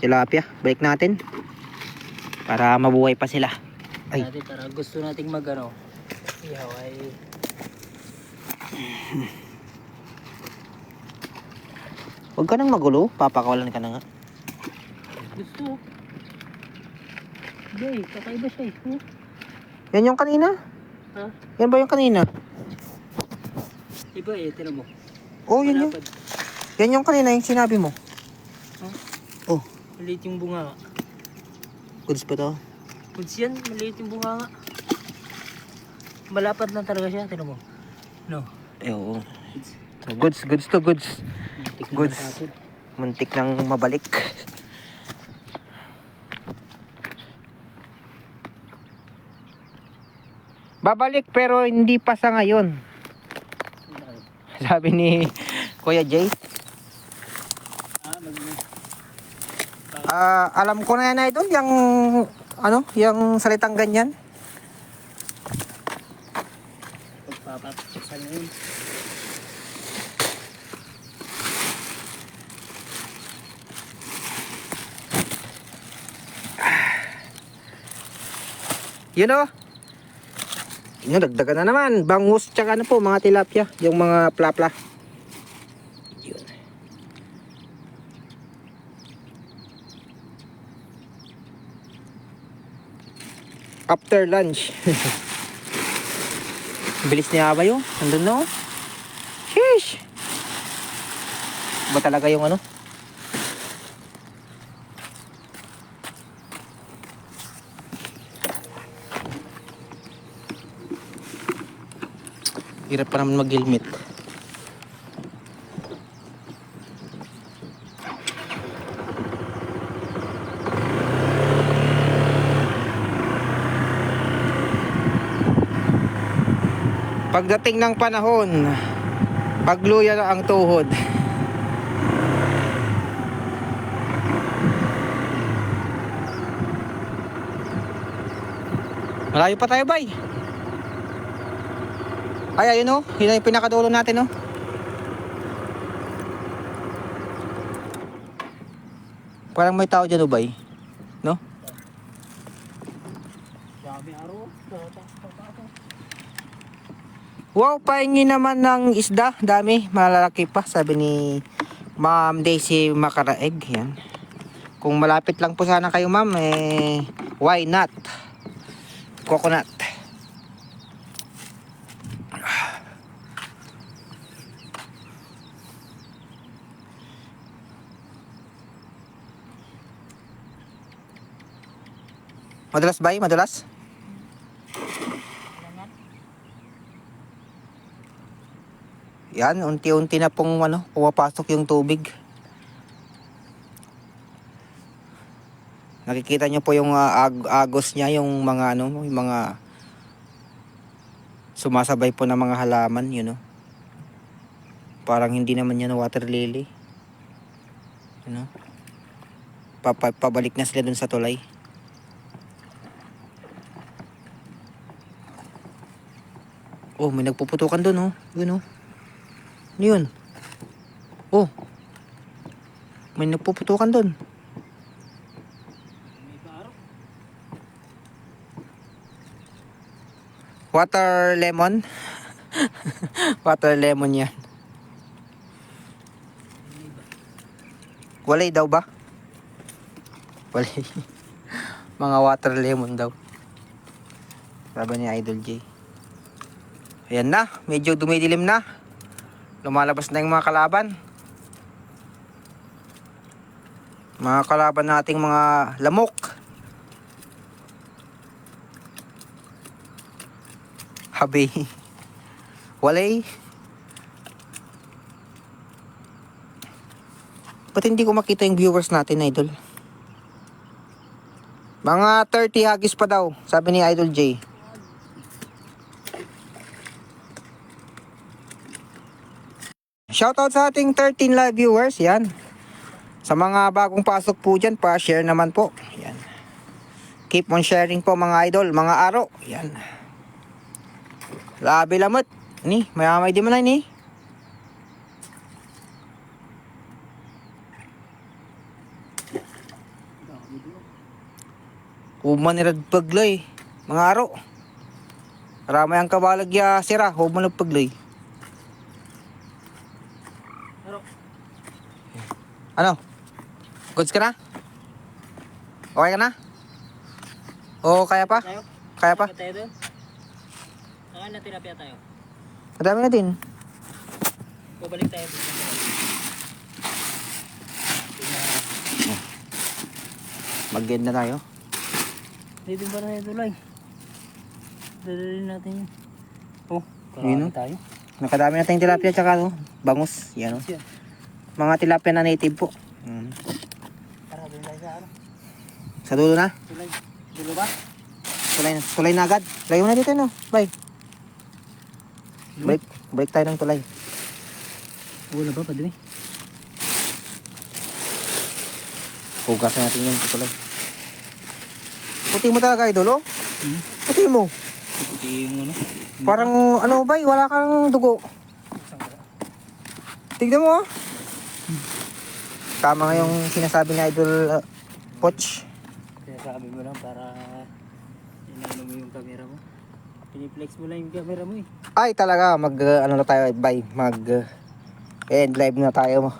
Tilapia. Balik natin. Para mabuhay pa sila. Ay. Dati tara, gusto nating mag ano. Ihaw ay Huwag ka nang magulo. Papakawalan ka na nga. gusto. Jay, kakaiba siya eh. Hmm? Yan yung kanina? Ha? Yan ba yung kanina? Iba eh, tinan mo. Oh, yan yung. Malapad. Yan yung kanina yung sinabi mo. Ha? Oh, Maliit yung bunga nga. goods pa to. Goods yan, maliit yung bunga nga. Malapad lang talaga siya, tinan mo. No. Eh, oo. Goods. Goods to goods. Muntik na Goods. matapod. Muntik nang mabalik. Babalik pero hindi pa sa ngayon. Sabi ni Kuya Jay. Alam ko na yan, idol, yung ano, yung salitang ganyan. Pagpapatuksan yun. You know? Yun, dagdagan na naman. Bangus, tsaka ano po, mga tilapia. Yung mga plapla. Yun. After lunch. Bilis ni Abay oh. Nandun na oh. Sheesh. Ba talaga yung ano? Hirap pa naman mag-helmet. Pagdating ng panahon, pagluya na ang tuhod. Malayo pa tayo, bay. Ay, ayun, oh. Yun yung pinakadulo natin, oh. Parang may tao dyan, oh, bay. No? Sabi araw. Wow, pahingi naman ng isda. Dami, malalaki pa. Sabi ni Ma'am Daisy Macaraeg. Yan. Kung malapit lang po sana kayo, ma'am, eh, why not? Coconut. Madulas ba? Madulas? Yan, unti-unti na pong pumapasok yung tubig. Nakikita nyo po yung agos niya, yung mga yung mga sumasabay po ng mga halaman, Parang hindi naman yan water lily. Pabalik na sila dun sa tulay. Oh, may nagpuputukan dun, oh. Yun, oh. Ano yun? Oh. May nagpuputukan dun. Water lemon. Water lemon yan. Walay daw ba? Walay. Mga water lemon daw. Sabi ni Idol J. Ayan na, medyo dumidilim na. Lumalabas na yung mga kalaban. Mga kalaban nating mga lamok. Habi. Walay. Ba't hindi ko makita yung viewers natin, Idol? Mga 30 hagis pa daw, sabi ni Idol J. Shoutout sa ating 13 live viewers, yan. Sa mga bagong pasok po dyan, pa-share naman po. Yan. Keep on sharing po mga idol, mga aro. Yan. Labi lamot. Ni, mayamay di man na ni. Human nirad paglay, mga aro. Ramay ang kabalagya sira, human ng paglay. Ano? Goods ka na? Okay ka na? O kaya pa? Tayo? Kaya pa? Tayo doon? Saan na tilapia tayo? Madami na din. Babalik tayo doon. Mag-end na tayo. Dito ba tayo tulay? Dadalhin natin yun. Oh, Yun, karami tayo. Nakadami na tayong tilapia tsaka bangus. Yan o. Yan. Mga tilapia na native po. Tara, doon tayo sa ano? Sa dulo na. Tulay. Dulo ba? Tulay na agad. Layo na dito no. Bye. Break tayo ng tulay. Wala ba? Padumi? Hugasan natin yung tulay. Puti mo talaga idol oh. Puti mo. Puti yung ano? Parang ano ba, wala kang dugo. Tignan mo oh. Tama nga yung sinasabi ni Idol Poch. Kaya sabi mo lang para inano mo yung camera mo. Piniplex mo lang yung camera mo eh. Ay talaga, ano na tayo, bye. End live na tayo mo.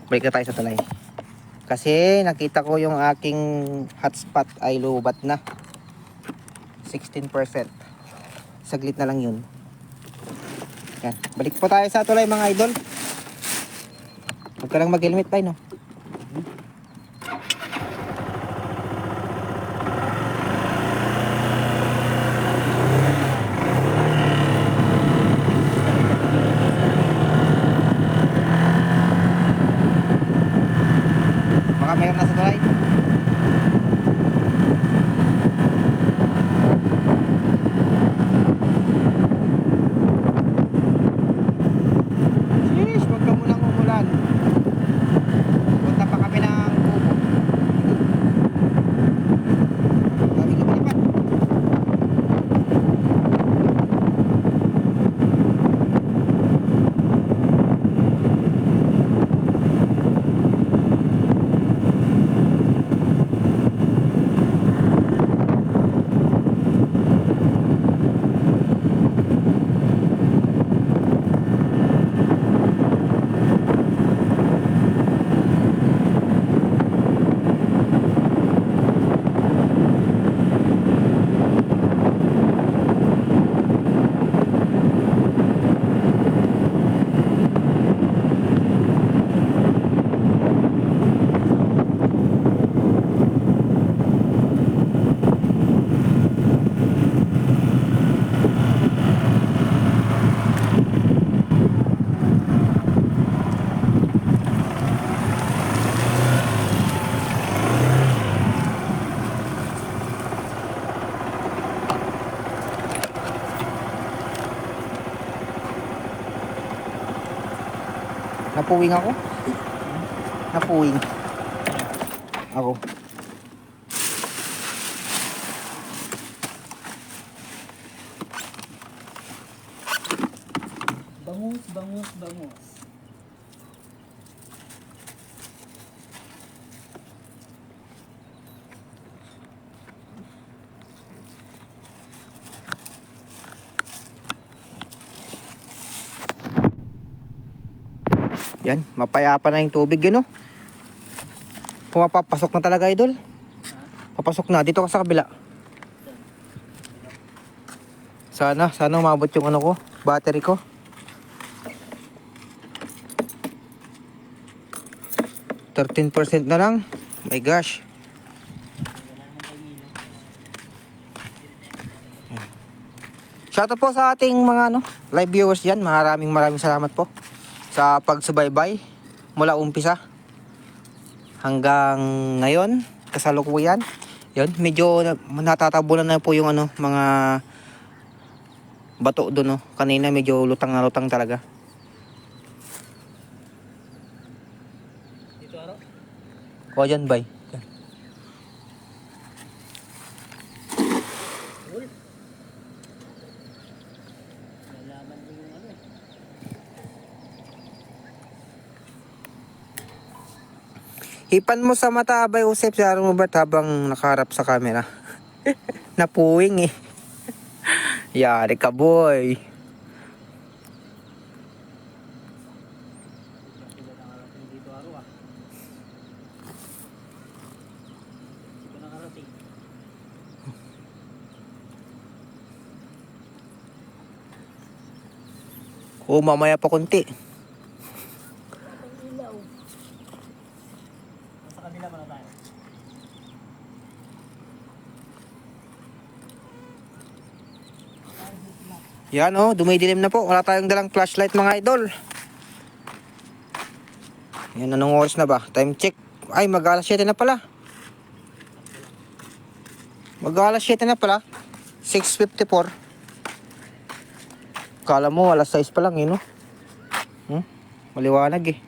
Break na tayo sa tulay. Kasi nakita ko yung aking hotspot ay lubat na. 16%. Saglit na lang yun. Yan. Balik po tayo sa tulay mga idol. Huwag ka lang mag-helmet tayo, no? Baka mayroon na sa tulay. Sheesh, huwag ka munang umulan. Punta pa kami ng kubo. Daming lumilipat. Napuwing ako. Napuwing. Ako. Bangus, bangus, bangus. Yan, mapayapa na yung tubig yun, oh. Pumapapasok na talaga, idol. Papasok na. Dito ka sa kabila. Sana umabot yung ano ko, battery ko. %13 na lang. My gosh. Shoutout po sa ating mga live viewers diyan. Maraming salamat po sa pagsubaybay mula umpisa hanggang ngayon, kasalukuyan. Yun, medyo natatabunan na po yung mga bato doon, no. Kanina medyo lutang na lutang talaga. Dito aro. O dyan, bay. Uy. Nalaman mo yung ano eh. Hipan mo sa mata, Abay Usep, sa Robert habang nakaharap sa camera. Napuwing eh. Yari ka, boy. Sila nakarating dito aro ah. Dito nakarating. O, mamaya pa konti. Ang ilaw. Nasa kanila muna tayo. Yan, oh, dumidilim na po. Wala tayong dalang flashlight, mga idol. Yan, anong oras na ba? Time check. Ay, mag-alas 7 na pala. Mag-alas 7 na pala. 6:54. Kala mo, alas 6 pa lang, no? Maliwanag eh.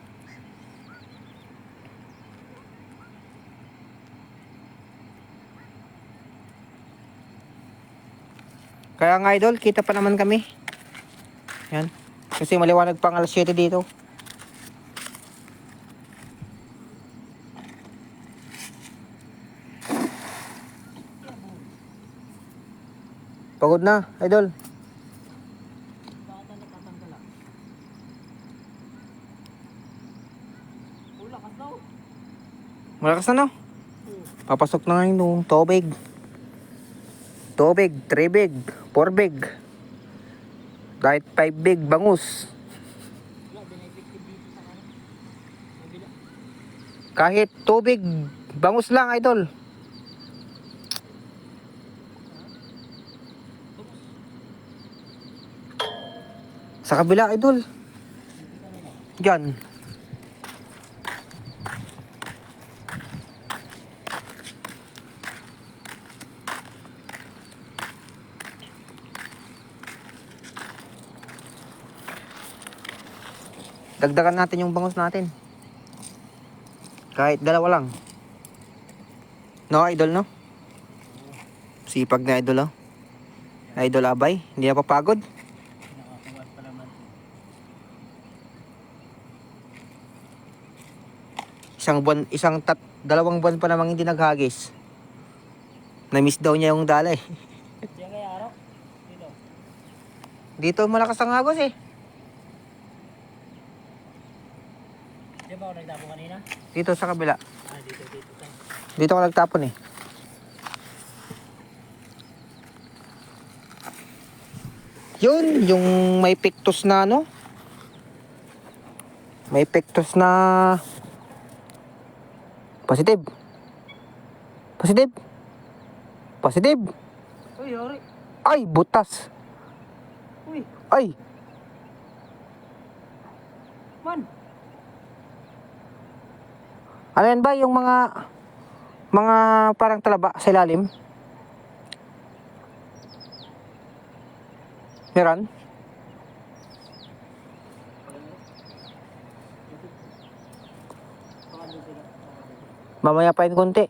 Kaya nga, idol, kita pa naman kami. Yan. Kasi maliwanag pang alas 7 dito. Pagod na, idol. Bata nakatanggal ah. Ulakas daw. Malakas na, no? Papasok na ngayon yung tubig. Tubig, 3 big, 4 big. Kahit 5 big, bangus. Wala, din effective dito sa kanan. Mabila. Kahit tubig, bangus lang, idol. Sa kabila, idol. Diyan. Dagdagan natin yung bangus natin. Kahit dalawa lang. No, idol, no? Sipag na idol, oh. Idol Abay, hindi na papagod. Nakakuwat pa naman. Dalawang buwan pa namang hindi naghagis. Na-miss daw niya yung dala eh. Diyan kaya araw? Dito. Dito malakas ang agos eh. Diyan ba ako nagtapo kanina? Dito sa kabila. Ah, dito tayo. Dito ako nagtapon eh. Yun, yung may pictus na May pictus na positive. Positive. Positive. Uy, yari. Ay, butas. Uy, Ay, man. ano yan ba yung mga parang talaba sa ilalim? Meron? Mamaya pa yun konti.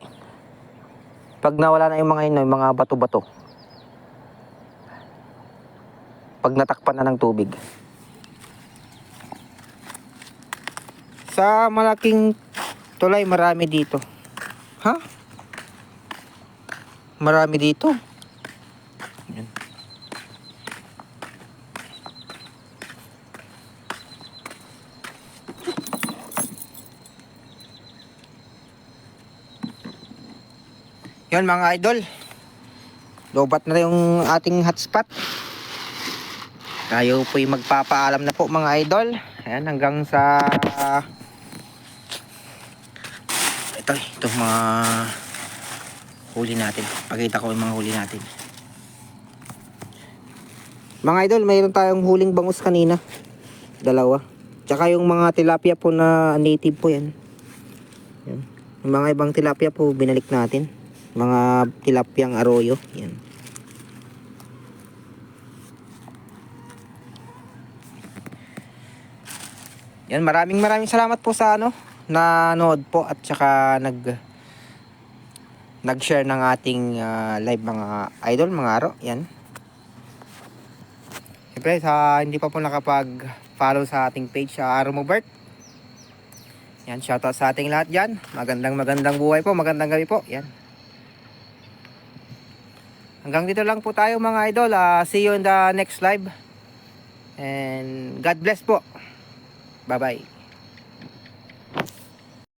Pag nawala na yung mga yun, yung mga bato-bato. Pag natakpan na ng tubig. Sa malaking tulay, marami dito. Ha? Marami dito. Yan. Yan mga idol. Lobat na yung ating hotspot. Tayo po'y magpapaalam na po mga idol. Ayan, hanggang sa ito mga huli natin. Pakita ko yung mga huli natin. Mga idol, mayroon tayong huling bangus kanina. Dalawa. Tsaka yung mga tilapia po na native po yan. Yan. Yung mga ibang tilapia po binalik natin. Mga tilapiyang arroyo. Yan. Yan, maraming salamat po sa nanood po at saka nag-share ng ating live mga idol, mga aro. Yan. Siyempre, hindi pa po nakapag-follow sa ating page sa Aro Mobert. Yan, shoutout sa ating lahat dyan. Magandang buhay po, magandang gabi po. Yan. Hanggang dito lang po tayo mga idol. See you in the next live. And God bless po. Bye-bye.